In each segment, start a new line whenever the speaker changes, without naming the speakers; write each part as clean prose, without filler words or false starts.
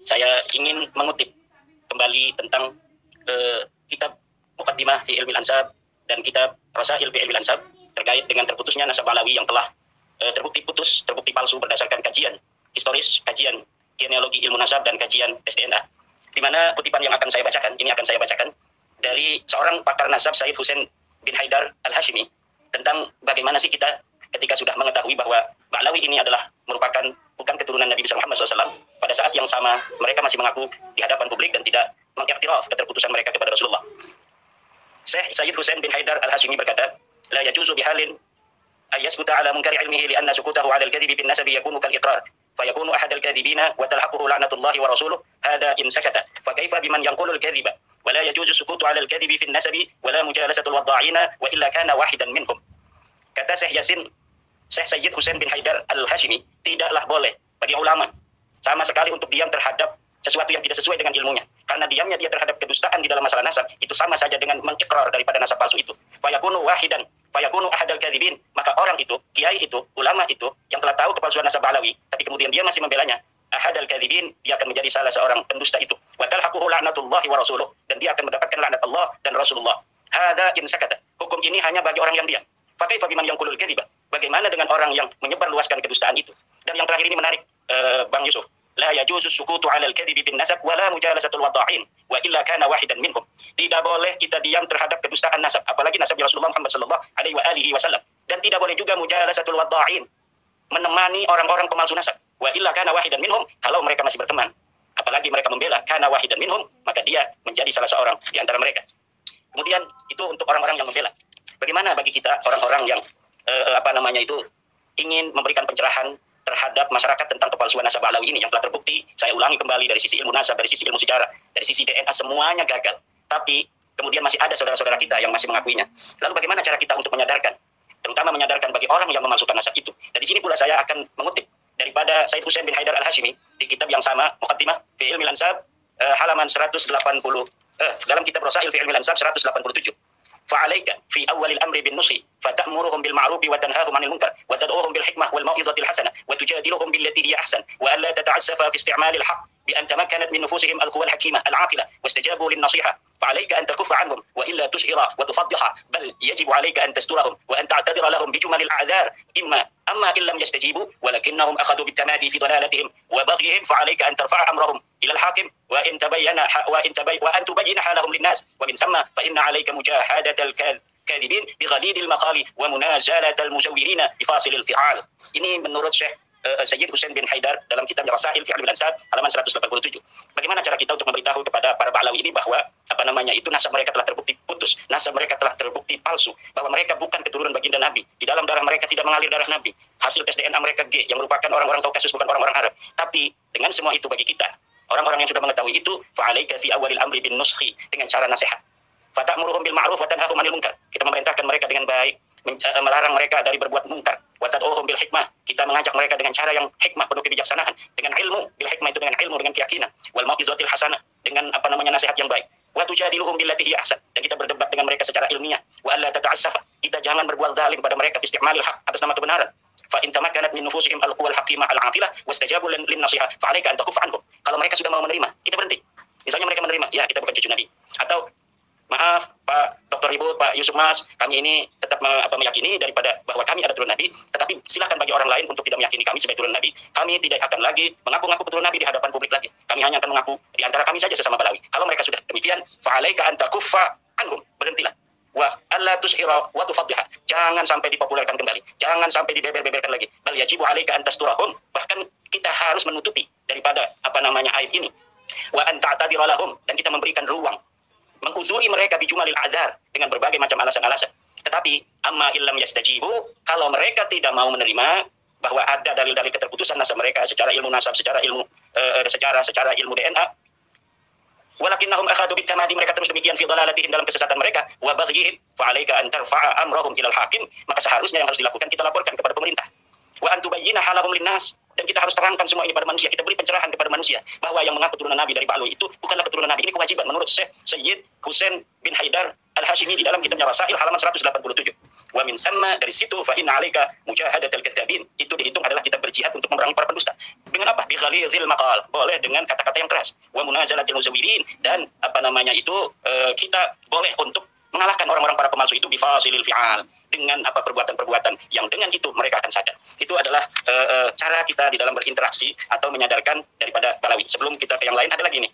Saya ingin mengutip kembali tentang kitab Muqaddimah fi Ilmil Ansab dan kitab Rasail fi Ilmil Ansab terkait dengan terputusnya nasab Alawi yang telah terbukti putus, terbukti palsu berdasarkan kajian historis, kajian genealogi ilmu nasab dan kajian tes DNA. Di mana kutipan yang akan saya bacakan, ini akan saya bacakan dari seorang pakar nasab Sayyid Husain bin Haidar Al-Hashimi tentang bagaimana sih kita ketika sudah mengetahui bahwa Ba'lawi ini adalah merupakan bukan keturunan Nabi besar Muhammad SAW, pada saat yang sama mereka masih mengaku di hadapan publik dan tidak mengiktiraf keterputusan mereka kepada Rasulullah. Syekh Sayyid Husain bin Haidar Al-Hashimi berkata, la yajuzu bihalin ayyaskuta ala munkari ilmihi lianna sukutahu ala al-kadhibi bin nasabi yakunu kal-iqrar fayakunu ahad al-kadhibina wa talhaquhu la'natullahi wa rasuluh hadha in sakata fa kaifa biman yanqulu al-kadhiba wa la yajuzu sukutu ala al-kadhibi fi an-nasabi wa la mujalasatul wadda'ina wa illa kana wahidan minhum. Kata Syekh Sayyid Husain bin Haidar Al-Hashimi, tidaklah boleh bagi ulama sama sekali untuk diam terhadap sesuatu yang tidak sesuai dengan ilmunya. Karena diamnya dia terhadap kedustaan di dalam masalah nasab, itu sama saja dengan mengikrar daripada nasab palsu itu. Fayakunu wahidan, fayakunu ahadal kadhibin. Maka orang itu, kiai itu, ulama itu, yang telah tahu kepalsuan nasab Alawi, tapi kemudian dia masih membelanya, ahadal kadhibin, dia akan menjadi salah seorang pendusta itu. Wa talhaquhu la'natullahi wa rasuluh. Dan dia akan mendapatkan laknat Allah dan Rasulullah. Hadza in sakata. Hukum ini hanya bagi orang yang diam. Fakaifa biman yanqulul kadhiba. Bagaimana dengan orang yang menyebarluaskan kedustaan itu? Dan yang terakhir ini menarik, Bang Yusuf. La yajuzu sukutu 'alal kadhibi bin nasab wa la mujalasatul wadda'in wa illa kana wahidan minhum. Tidak boleh kita diam terhadap kedustaan nasab, apalagi nasab Rasulullah Muhammad sallallahu alaihi wasallam. Dan tidak boleh juga mujalasatul wadda'in, menemani orang-orang pemalsu nasab. Wa illa kana wahidan minhum, kalau mereka masih berteman, apalagi mereka membela kana wahidan minhum, maka dia menjadi salah seorang di antara mereka. Kemudian itu untuk orang-orang yang membela. Bagaimana bagi kita orang-orang yang ingin memberikan pencerahan terhadap masyarakat tentang kepalsuan nasab Alawi ini yang telah terbukti, saya ulangi kembali, dari sisi ilmu nasab, dari sisi ilmu sejarah, dari sisi DNA, semuanya gagal. Tapi kemudian masih ada saudara-saudara kita yang masih mengakuinya. Lalu bagaimana cara kita untuk menyadarkan, terutama menyadarkan bagi orang yang memalsukan nasab itu? Dan di sini pula saya akan mengutip daripada Sayyid Husain bin Haidar Al-Hashimi di kitab yang sama, Muqaddimah fi Ilmil Ansab, halaman 180, dalam kitab Rasail fi Ilmil Ansab 187. فعليك في أول الأمر بالنصح فتأمرهم بالمعروف وتنهاهم عن المنكر وتدعوهم بالحكمة والموعظة الحسنة وتجادلهم بالتي هي أحسن وألا تتعسف في استعمال الحق بأن تمكنت من نفوسهم القوى الحكيمة العاقلة واستجابوا للنصيحة فعليك أن تكف عنهم وإلا تشهر وتفضح بل يجب عليك أن تسترهم وأن تعتذر لهم بجمل الأعذار أما إن لم يستجيبوا ولكنهم أخذوا بالتمادي في ضلالتهم وبغيهم فعليك أن ترفع أمرهم إلى الحاكم وأن تبين حالهم للناس ومن ثم فإن عليك مجاهدة الكاذبين بغليظ المقال ومنازلة المزورين بفاصل الفعال. Ini menurut Syekh Sayyid Husain bin Haidar dalam kitab Rasail fi Ilmil Ansab halaman 187. Bagaimana cara kita untuk memberitahu kepada para Ba'lawi ini bahwa itu nasab mereka telah terbukti putus, nasab mereka telah terbukti palsu, bahwa mereka bukan keturunan baginda Nabi, di dalam darah mereka tidak mengalir darah Nabi, hasil tes DNA mereka G yang merupakan orang-orang Kaukasus, bukan orang-orang Arab. Tapi dengan semua itu bagi kita, orang-orang yang sudah mengetahui itu, fa'alaika fi awalil amri bin nuskhi, dengan cara nasihat. Fata'muruhum bil ma'ruf wa tanhahum 'anil munkar. Kita memerintahkan mereka dengan baik, melarang mereka dari berbuat mungkar. Wa tad'uhum bil hikmah. Kita mengajak mereka dengan cara yang hikmah, penuh kebijaksanaan, dengan ilmu. Bil hikmah itu dengan ilmu, dengan keyakinan. Wal mau'izatil hasanah, dengan nasihat yang baik. Wa tujadiluhum billati hi ahsan. Dan kita berdebat dengan mereka secara ilmiah. Wa alla tata'assafa. Kita jangan berbuat zalim pada mereka fi isti'malil haq, atas nama kebenaran. Fa in tamakkanat min nufusihim al-quwwal haqimah al-aqilah wastajabu lin nasiha fa 'alaika an takufa anhum. Kalau mereka sudah mau menerima, kita berhenti. Misalnya mereka menerima, ya kita bukan cucu Nabi. Atau maaf Pak Dr. Ribut, Pak Yusuf Mas, kami ini tetap meyakini daripada bahwa kami ada turun Nabi, tetapi silahkan bagi orang lain untuk tidak meyakini kami sebagai turun Nabi. Kami tidak akan lagi mengaku-ngaku keturunan Nabi di hadapan publik lagi. Kami hanya akan mengaku di antara kami saja sesama Ba'lawi. Kalau mereka sudah demikian, fa'alaika an takuffa anhum, berhentilah. Wa alla tushira wa tufaddiha. Jangan sampai dipopulerkan kembali. Jangan sampai dibeber-beberkan lagi. Bal yajibu 'alaika an tasturahum. Bahkan kita harus menutupi daripada aib ini. Wa an ta'tadira lahum, dan kita memberikan ruang, menguzuri mereka bijumalil a'dzar, dengan berbagai macam alasan-alasan. Tetapi amma illam yastajibu, kalau mereka tidak mau menerima bahwa ada dalil-dalil keterputusan nasab mereka secara ilmu nasab, secara ilmu ilmu DNA, walakinnahum akhadu bitamadi, mereka terus demikian fi dhalalatihim, dalam kesesatan mereka, wa baghihim fa 'alaika an tarfa'a amrahum ilal hakim, maka seharusnya yang harus dilakukan kita laporkan kepada pemerintah. Wa an tubayyina halahum linnas, dan kita harus terangkan semua ini pada manusia. Kita beri pencerahan kepada manusia bahwa yang mengaku keturunan Nabi dari Ba'lawi itu bukanlah keturunan Nabi. Ini kewajiban menurut Syekh Sayyid Husain bin Haidar Al-Hashimi di dalam kitabnya Rasail halaman 187. Wa min sama dari situ fa inna 'alaika mujahadatul kadzabin. Itu dihitung adalah kita berjihad untuk memerangi para pendusta. Dengan apa? Bi ghalizil maqal. Boleh dengan kata-kata yang keras. Wa munazalatil muzawirin, dan apa namanya itu kita boleh untuk mengalahkan orang-orang para pemalsu itu bifasilil fi'al, dengan apa perbuatan-perbuatan yang dengan itu mereka akan sadar. Itu adalah cara kita di dalam berinteraksi atau menyadarkan daripada Balawi. Sebelum kita ke yang lain, ada lagi nih.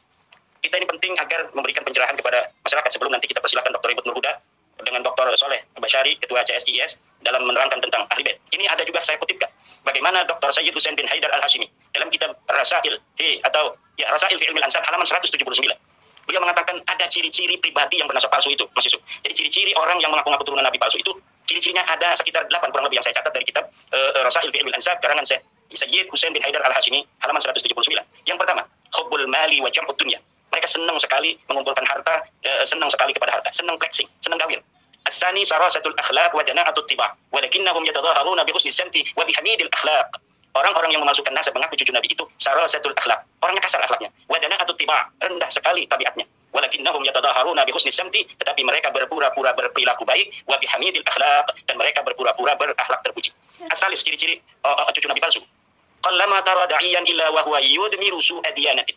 Kita ini penting agar memberikan pencerahan kepada masyarakat. Sebelum nanti kita persilakan Dr. Ibnu Nurhuda dengan Dr. Soleh Basyari, Ketua CSIS, dalam menerangkan tentang Ahli Bait. Ini ada juga saya kutipkan bagaimana Dr. Sayyid Husain bin Haidar Al-Hashimi dalam kitab Rasail atau ya Rasail fi Ilmil Ansab halaman 179. Beliau mengatakan ada ciri-ciri pribadi yang bernasab palsu itu, Mas Yusuf. Jadi ciri-ciri orang yang mengaku-ngaku turunan Nabi palsu itu, ciri-cirinya ada sekitar 8 kurang lebih yang saya catat dari kitab Rasail fi Ilmil Ansab karangan Sayyid Husain bin Haidar Al-Hashimi halaman 179. Yang pertama, hubbul mali wa jam'ud dunya. Mereka senang sekali mengumpulkan harta, senang sekali kepada harta, senang flexing, senang gawir. As-sani sarasatul akhlaq wa jana'atut tiba, walakinnahum yatadhaharuna bi husni samti wa bi hamidil akhlaq. Orang-orang yang memasukkan nasab mengaku cucu Nabi itu sarasatul akhlaq, orangnya kasar akhlaknya, wa jana'atut tiba, rendah sekali tabiatnya. Walakinnahum yatadhaharuna bi husni samti, tetapi mereka berpura-pura berperilaku baik, wa bi hamidil akhlaq, dan mereka berpura-pura berakhlak terpuji. Asalis ciri-ciri cucu Nabi palsu. Qallama tara da'iyan illa wa huwa yudmiru su'a diyanatin.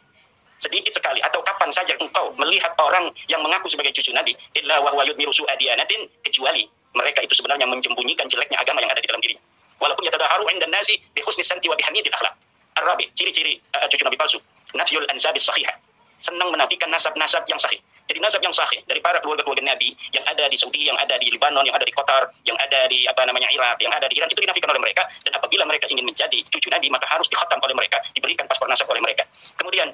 Sedikit sekali atau kapan saja engkau melihat orang yang mengaku sebagai cucu Nabi illa wa huwa yudmiru su'a diyanatin, kecuali mereka itu sebenarnya menyembunyikan jeleknya agama yang ada di dalam dirinya. Walaupun yatadaharu 'indan nasi bi husni santi wa bi hamidil akhlaq. Arabi, ciri-ciri cucu Nabi palsu. Nafyul ansabis sahihah. Senang menafikan nasab-nasab yang sahih. Jadi nasab yang sahih dari para keluarga-keluarga Nabi yang ada di Saudi, yang ada di Lebanon, yang ada di Qatar, yang ada di Irak, yang ada di Iran, itu dinafikan oleh mereka. Dan apabila mereka ingin menjadi cucu Nabi, maka harus dikhatam oleh mereka, diberikan paspor nasab oleh mereka. Kemudian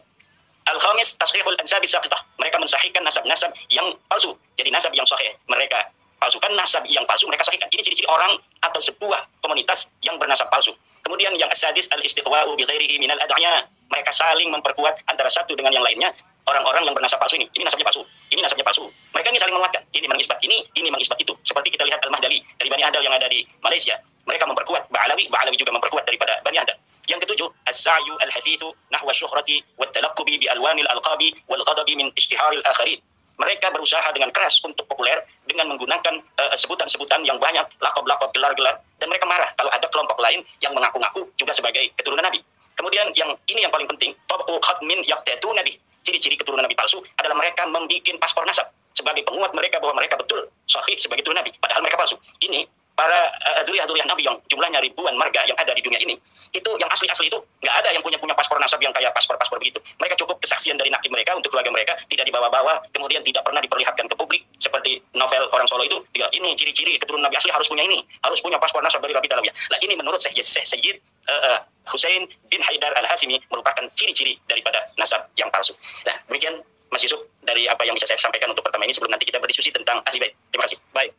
al-khamis tasghihul ansabi saqitah. Mereka mensahihkan nasab-nasab yang palsu. Jadi nasab yang sahih mereka palsukan, nasab yang palsu mereka sahihkan. Ini ciri-ciri orang atau sebuah komunitas yang bernasab palsu. Kemudian yang as-sadis al-istiqwa'u bi ghairihi minal ad'iyah. Mereka saling memperkuat antara satu dengan yang lainnya. Orang-orang yang bernasab palsu ini nasabnya palsu, ini nasabnya palsu. Mereka ini saling menguatkan. Ini mengisbat ini mengisbat itu. Seperti kita lihat Al-Mahdali dari Bani Adal yang ada di Malaysia. Mereka memperkuat Ba'alawi juga memperkuat daripada Bani Adal. Yang ketujuh, as-sa'yu al-hathithu nahwa syuhrati wa talaqqubi bi alwanil alqabi wal ghadabi min ishtiharil akharin. Mereka berusaha dengan keras untuk populer dengan menggunakan sebutan-sebutan yang banyak, lakob-lakob, gelar-gelar, dan mereka marah kalau ada kelompok lain yang mengaku-ngaku juga sebagai keturunan Nabi. Kemudian yang paling penting, tabu khatmin yaqtatu nabi. Ciri-ciri keturunan Nabi palsu adalah mereka membuat paspor nasab sebagai penguat mereka bahwa mereka betul sahih sebagai keturunan Nabi, padahal mereka palsu. Ini para dzurriyyah Nabi yang jumlahnya ribuan marga yang ada di dunia ini, itu yang asli-asli itu nggak ada yang punya paspor nasab yang kayak paspor-paspor begitu. Mereka cukup kesaksian dari nakib mereka untuk keluarga mereka, tidak dibawa-bawa, kemudian tidak pernah diperlihatkan ke publik seperti novel Orang Solo itu. Ini ciri-ciri keturunan Nabi asli harus punya ini, harus punya paspor nasab dari Rabi Talawiyah. Lah ini menurut Sayyid Husain bin Haidar Al-Hashimi merupakan ciri-ciri daripada nasab yang palsu. Nah, demikian Mas Yusuf dari apa yang bisa saya sampaikan untuk pertama ini sebelum nanti kita berdiskusi tentang Ahli Bait. Terima kasih. Baik.